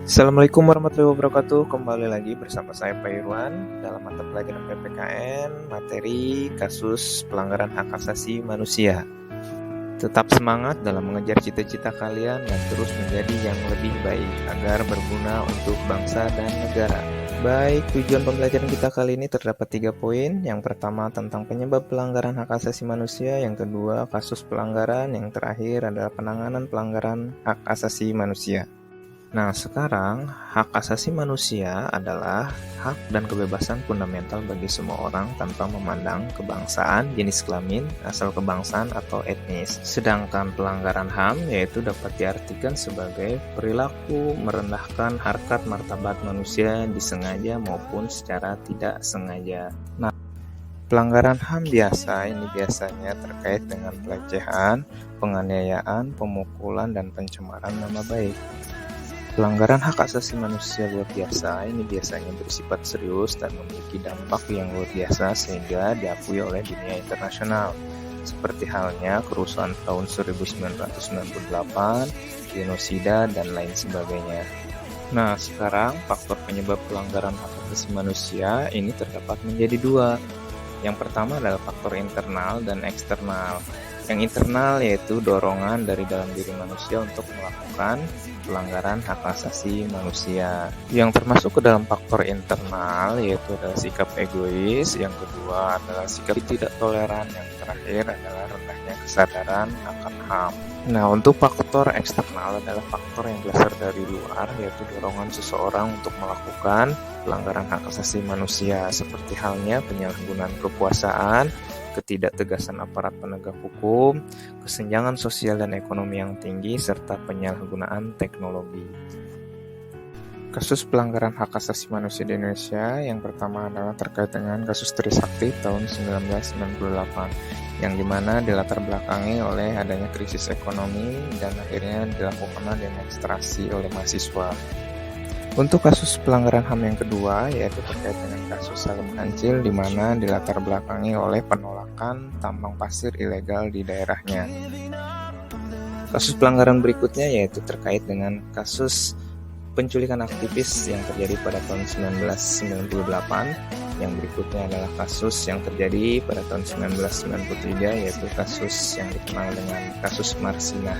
Assalamualaikum warahmatullahi wabarakatuh. Kembali lagi bersama saya Pak Irwan dalam mata pelajaran PPKN materi kasus pelanggaran hak asasi manusia. Tetap semangat dalam mengejar cita-cita kalian dan terus menjadi yang lebih baik agar berguna untuk bangsa dan negara. Baik, tujuan pembelajaran kita kali ini terdapat 3 poin. Yang pertama tentang penyebab pelanggaran hak asasi manusia, yang kedua kasus pelanggaran, yang terakhir adalah penanganan pelanggaran hak asasi manusia. Nah, sekarang hak asasi manusia adalah hak dan kebebasan fundamental bagi semua orang tanpa memandang kebangsaan, jenis kelamin, asal kebangsaan, atau etnis. Sedangkan pelanggaran HAM yaitu dapat diartikan sebagai perilaku merendahkan harkat martabat manusia disengaja maupun secara tidak sengaja. Nah, pelanggaran HAM ini biasanya terkait dengan pelecehan, penganiayaan, pemukulan, dan pencemaran nama baik. Pelanggaran hak asasi manusia luar biasa ini biasanya bersifat serius dan memiliki dampak yang luar biasa sehingga diakui oleh dunia internasional. Seperti halnya kerusuhan tahun 1998, genosida, dan lain sebagainya. Nah, sekarang faktor penyebab pelanggaran hak asasi manusia ini terdapat menjadi 2. Yang pertama adalah faktor internal dan eksternal. Yang internal yaitu dorongan dari dalam diri manusia untuk melakukan pelanggaran hak asasi manusia. Yang termasuk ke dalam faktor internal yaitu adalah sikap egois, yang kedua adalah sikap tidak toleran, yang terakhir adalah rendahnya kesadaran akan HAM. Nah, untuk faktor eksternal adalah faktor yang berasal dari luar, yaitu dorongan seseorang untuk melakukan pelanggaran hak asasi manusia, seperti halnya penyalahgunaan kekuasaan, ketidaktegasan aparat penegak hukum, kesenjangan sosial dan ekonomi yang tinggi, serta penyalahgunaan teknologi. Kasus pelanggaran hak asasi manusia di Indonesia yang pertama adalah terkait dengan kasus Trisakti tahun 1998, yang dimana dilatar belakangi oleh adanya krisis ekonomi dan akhirnya dilakukan demonstrasi oleh mahasiswa. Untuk kasus pelanggaran HAM yang kedua, yaitu terkait dengan kasus Salim Kancil, di mana dilatar belakangi oleh penolakan tambang pasir ilegal di daerahnya. Kasus pelanggaran berikutnya yaitu terkait dengan kasus penculikan aktivis yang terjadi pada tahun 1998. Yang berikutnya adalah kasus yang terjadi pada tahun 1993, yaitu kasus yang dikenal dengan kasus Marsinah.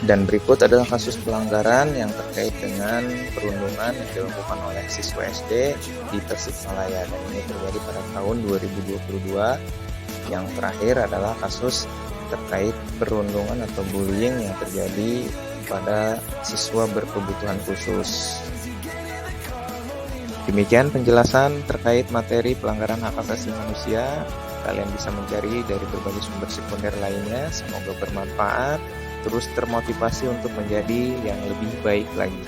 Dan berikut adalah kasus pelanggaran yang terkait dengan perundungan yang dilakukan oleh siswa SD di Tasikmalaya, dan ini terjadi pada tahun 2022. Yang terakhir adalah kasus terkait perundungan atau bullying yang terjadi pada siswa berkebutuhan khusus. Demikian penjelasan terkait materi pelanggaran hak asasi manusia. Kalian bisa mencari dari berbagai sumber sekunder lainnya. Semoga bermanfaat. Terus termotivasi untuk menjadi yang lebih baik lagi.